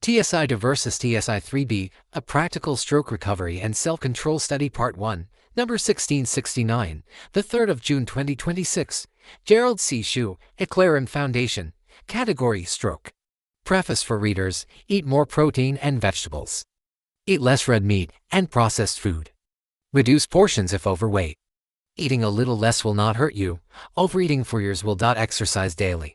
TSI-2 versus TSI-3B, a practical stroke recovery and self-control study part 1, number 1669, the 3rd of June 2026, Gerald C. EclaireMD Foundation, category stroke. Preface for readers: eat more protein and vegetables. Eat less red meat and processed food. Reduce portions if overweight. Eating a little less will not hurt you. Overeating for years will. Exercise daily.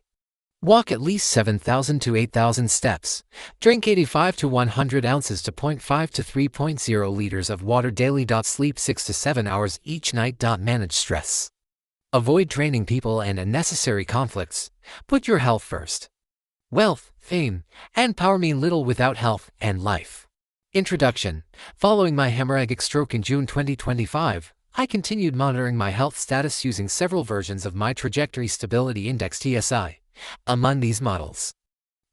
Walk at least 7,000 to 8,000 steps. Drink 85 to 100 ounces to 0.5 to 3.0 liters of water daily. Sleep 6 to 7 hours each night. Manage stress. Avoid draining people and unnecessary conflicts. Put your health first. Wealth, fame, and power mean little without health and life. Introduction. Following my hemorrhagic stroke in June 2025, I continued monitoring my health status using several versions of my Trajectory Stability Index (TSI). Among these models,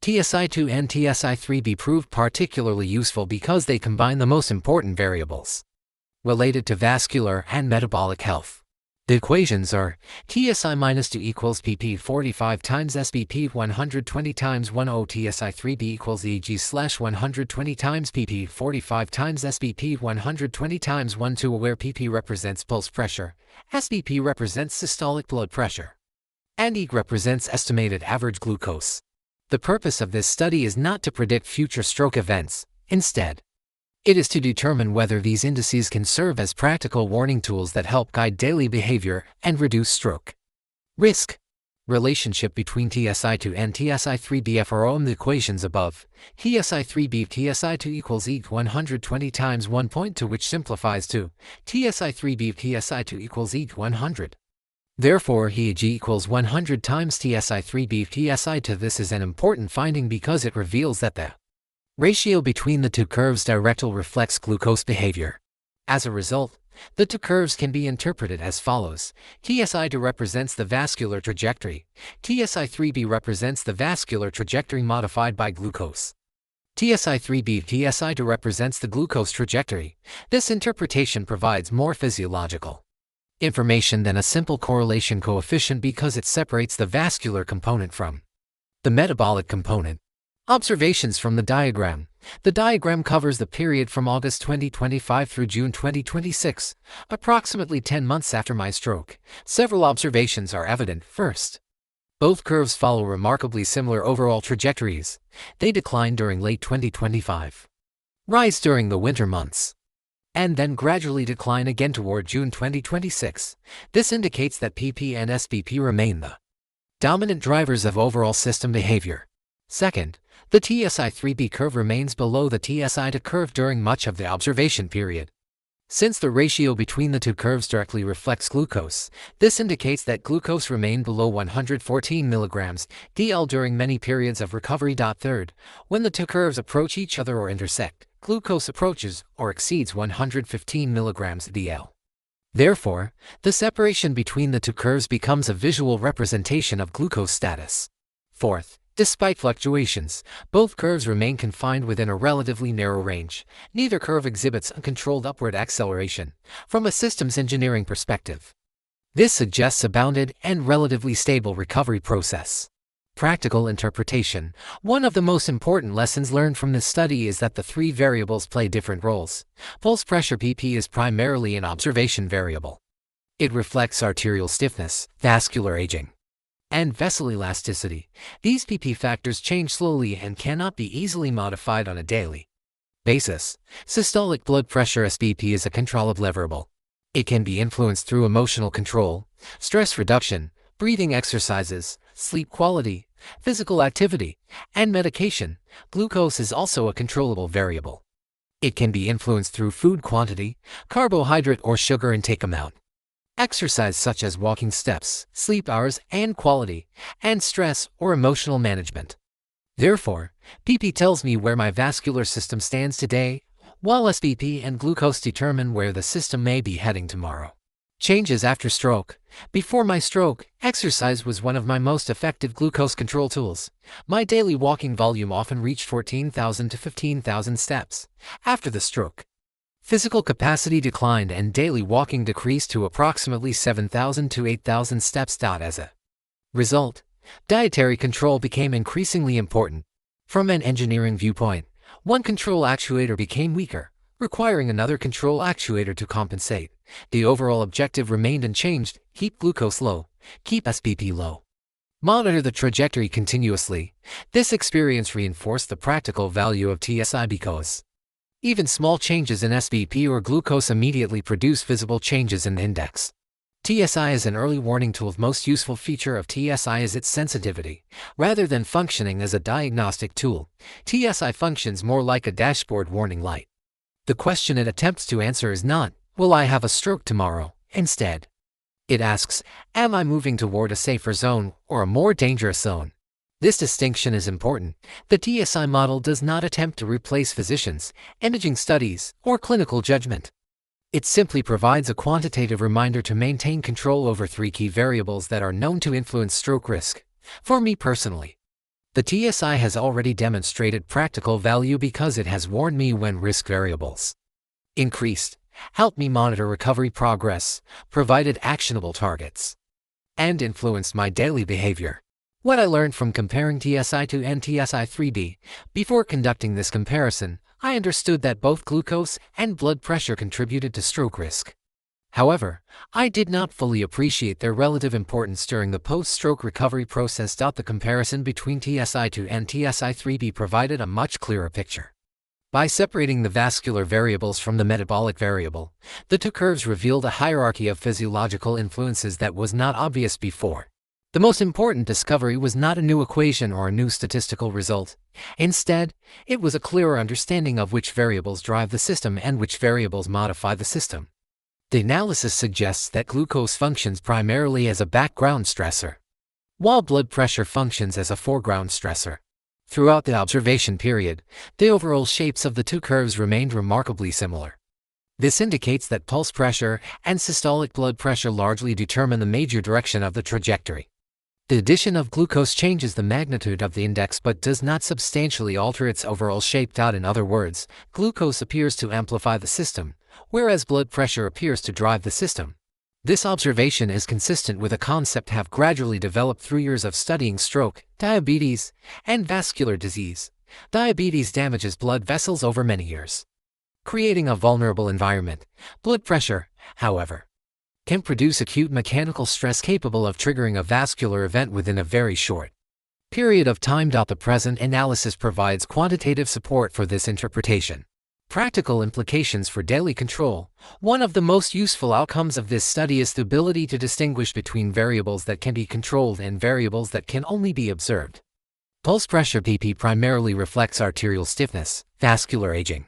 TSI-2 and TSI-3B proved particularly useful because they combine the most important variables related to vascular and metabolic health. The equations are TSI-2 equals pp 45 times SBP 120 times 10. TSI-3B equals EG/120 times pp 45 times SBP 120 times 12, where pp represents pulse pressure, SBP represents systolic blood pressure, and EG represents estimated average glucose. The purpose of this study is not to predict future stroke events. Instead, it is to determine whether these indices can serve as practical warning tools that help guide daily behavior and reduce stroke risk. Relationship between TSI-2 and TSI-3B from the equations above. TSI-3B TSI-2 equals EG 120 times 1.2, which simplifies to TSI-3B TSI-2 equals EG 100. Therefore, EG equals 100 times TSI-3B TSI-2. This is an important finding because it reveals that the ratio between the two curves directly reflects glucose behavior. As a result, the two curves can be interpreted as follows. TSI-2 represents the vascular trajectory. TSI-3B represents the vascular trajectory modified by glucose. TSI-3B TSI-2 represents the glucose trajectory. This interpretation provides more physiological information than a simple correlation coefficient because it separates the vascular component from the metabolic component. Observations from the diagram. The diagram covers the period from August 2025 through June 2026, approximately 10 months after my stroke. Several observations are evident. First, both curves follow remarkably similar overall trajectories. They decline during late 2025, rise during the winter months, and then gradually decline again toward June 2026. This indicates that PP and SBP remain the dominant drivers of overall system behavior. Second, the TSI-3B curve remains below the TSI-2 curve during much of the observation period. Since the ratio between the two curves directly reflects glucose, this indicates that glucose remained below 114 mg DL during many periods of recovery. Third, when the two curves approach each other or intersect, glucose approaches or exceeds 115 mg DL. Therefore, the separation between the two curves becomes a visual representation of glucose status. Fourth, despite fluctuations, both curves remain confined within a relatively narrow range. Neither curve exhibits uncontrolled upward acceleration. From a systems engineering perspective, this suggests a bounded and relatively stable recovery process. Practical interpretation. One of the most important lessons learned from this study is that the three variables play different roles. Pulse pressure PP is primarily an observation variable. It reflects arterial stiffness, vascular aging, and vessel elasticity. These PP factors change slowly and cannot be easily modified on a daily basis. Systolic blood pressure SBP is a controllable variable. It can be influenced through emotional control, stress reduction, breathing exercises, sleep quality, physical activity, and medication. Glucose is also a controllable variable. It can be influenced through food quantity, carbohydrate or sugar intake amount, exercise such as walking steps, sleep hours and quality, and stress or emotional management. Therefore, PP tells me where my vascular system stands today, while SBP and glucose determine where the system may be heading tomorrow. Changes after stroke. Before my stroke, exercise was one of my most effective glucose control tools. My daily walking volume often reached 14,000 to 15,000 steps. After the stroke, physical capacity declined and daily walking decreased to approximately 7,000 to 8,000 steps. As a result, dietary control became increasingly important. From an engineering viewpoint, One control actuator became weaker, requiring another control actuator to compensate. The overall objective remained unchanged: keep glucose low, keep SBP low. Monitor the trajectory continuously. This experience reinforced the practical value of TSI because even small changes in SBP or glucose immediately produce visible changes in the index. TSI is an early warning tool. The most useful feature of TSI is its sensitivity. Rather than functioning as a diagnostic tool, TSI functions more like a dashboard warning light. The question it attempts to answer is not, "Will I have a stroke tomorrow?" Instead, it asks, "Am I moving toward a safer zone or a more dangerous zone?" This distinction is important. The TSI model does not attempt to replace physicians, imaging studies, or clinical judgment. It simply provides a quantitative reminder to maintain control over three key variables that are known to influence stroke risk. For me personally, the TSI has already demonstrated practical value because it has warned me when risk variables increased, helped me monitor recovery progress, provided actionable targets, and influenced my daily behavior. What I learned from comparing TSI-2 and TSI-3B. Before conducting this comparison, I understood that both glucose and blood pressure contributed to stroke risk. However, I did not fully appreciate their relative importance during the post-stroke recovery process. The comparison between TSI-2 and TSI-3B provided a much clearer picture. By separating the vascular variables from the metabolic variable, the two curves revealed a hierarchy of physiological influences that was not obvious before. The most important discovery was not a new equation or a new statistical result. Instead, it was a clearer understanding of which variables drive the system and which variables modify the system. The analysis suggests that glucose functions primarily as a background stressor, while blood pressure functions as a foreground stressor. Throughout the observation period, the overall shapes of the two curves remained remarkably similar. This indicates that pulse pressure and systolic blood pressure largely determine the major direction of the trajectory. The addition of glucose changes the magnitude of the index but does not substantially alter its overall shape. In other words, glucose appears to amplify the system, whereas blood pressure appears to drive the system. This observation is consistent with a concept I have gradually developed through years of studying stroke, diabetes, and vascular disease. Diabetes damages blood vessels over many years, creating a vulnerable environment. Blood pressure, however, can produce acute mechanical stress capable of triggering a vascular event within a very short period of time. The present analysis provides quantitative support for this interpretation. Practical implications for daily control. One of the most useful outcomes of this study is the ability to distinguish between variables that can be controlled and variables that can only be observed. Pulse pressure (PP) primarily reflects arterial stiffness, vascular aging,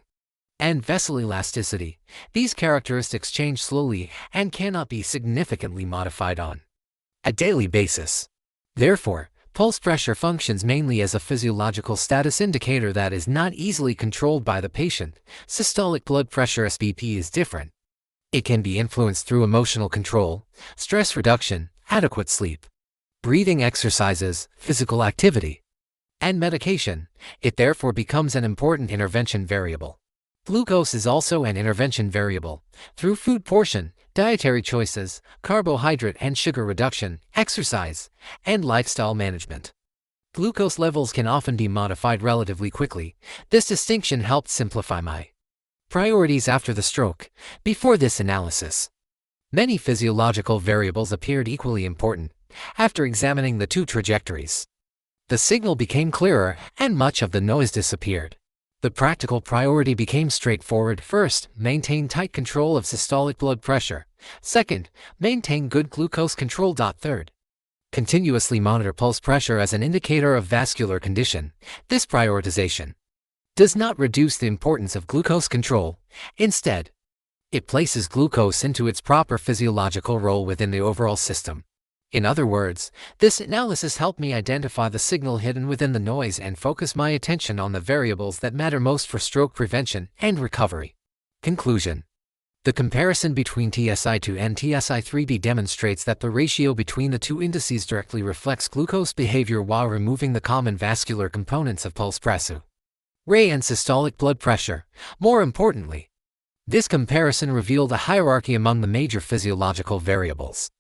and vessel elasticity. These characteristics change slowly and cannot be significantly modified on a daily basis. Therefore, pulse pressure functions mainly as a physiological status indicator that is not easily controlled by the patient. Systolic blood pressure (SBP) is different. It can be influenced through emotional control, stress reduction, adequate sleep, breathing exercises, physical activity, and medication. It therefore becomes an important intervention variable. Glucose is also an intervention variable. Through food portion, dietary choices, carbohydrate and sugar reduction, exercise, and lifestyle management, glucose levels can often be modified relatively quickly. This distinction helped simplify my priorities after the stroke. Before this analysis, many physiological variables appeared equally important. After examining the two trajectories, the signal became clearer and much of the noise disappeared. The practical priority became straightforward. First, maintain tight control of systolic blood pressure. Second, maintain good glucose control. Third, continuously monitor pulse pressure as an indicator of vascular condition. This prioritization does not reduce the importance of glucose control. Instead, it places glucose into its proper physiological role within the overall system. In other words, this analysis helped me identify the signal hidden within the noise and focus my attention on the variables that matter most for stroke prevention and recovery. Conclusion. The comparison between TSI-2 and TSI-3B demonstrates that the ratio between the two indices directly reflects glucose behavior while removing the common vascular components of pulse pressure, rate and systolic blood pressure. More importantly, this comparison revealed a hierarchy among the major physiological variables.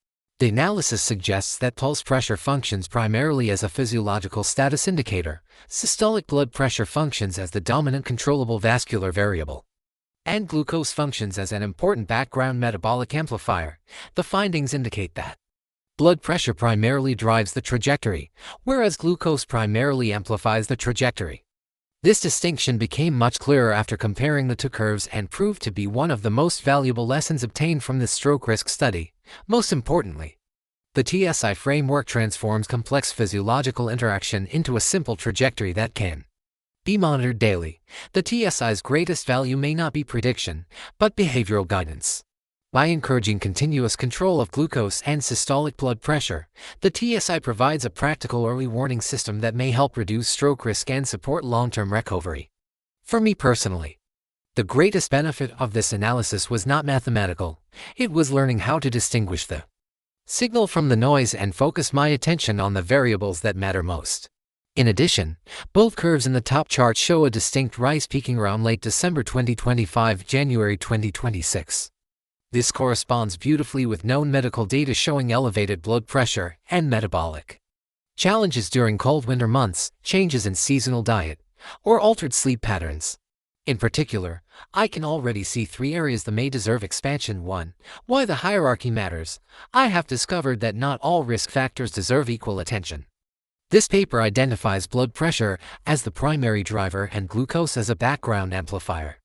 The analysis suggests that pulse pressure functions primarily as a physiological status indicator, systolic blood pressure functions as the dominant controllable vascular variable, and glucose functions as an important background metabolic amplifier. The findings indicate that blood pressure primarily drives the trajectory, whereas glucose primarily amplifies the trajectory. This distinction became much clearer after comparing the two curves and proved to be one of the most valuable lessons obtained from this stroke risk study. Most importantly, the TSI framework transforms complex physiological interaction into a simple trajectory that can be monitored daily. The TSI's greatest value may not be prediction, but behavioral guidance. By encouraging continuous control of glucose and systolic blood pressure, the TSI provides a practical early warning system that may help reduce stroke risk and support long-term recovery. For me personally, the greatest benefit of this analysis was not mathematical. It was learning how to distinguish the signal from the noise and focus my attention on the variables that matter most. In addition, both curves in the top chart show a distinct rise peaking around late December 2025, January 2026. This corresponds beautifully with known medical data showing elevated blood pressure and metabolic challenges during cold winter months, changes in seasonal diet, or altered sleep patterns. In particular, I can already see 3 areas that may deserve expansion. 1. Why the hierarchy matters. I have discovered that not all risk factors deserve equal attention. This paper identifies blood pressure as the primary driver and glucose as a background amplifier.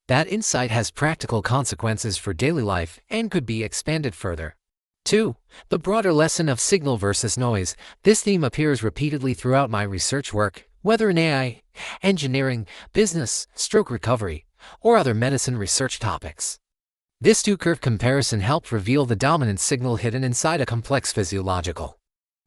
That insight has practical consequences for daily life and could be expanded further. 2. The broader lesson of signal versus noise. This theme appears repeatedly throughout my research work, whether in AI, engineering, business, stroke recovery, or other medicine research topics. This two-curve comparison helped reveal the dominant signal hidden inside a complex physiological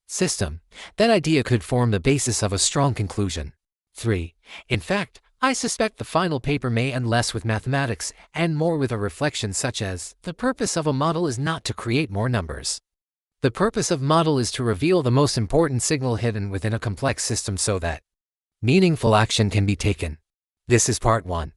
system. That idea could form the basis of a strong conclusion. 3. In fact, I suspect the final paper may end less with mathematics and more with a reflection such as, the purpose of a model is not to create more numbers. The purpose of model is to reveal the most important signal hidden within a complex system so that meaningful action can be taken. This is part 1.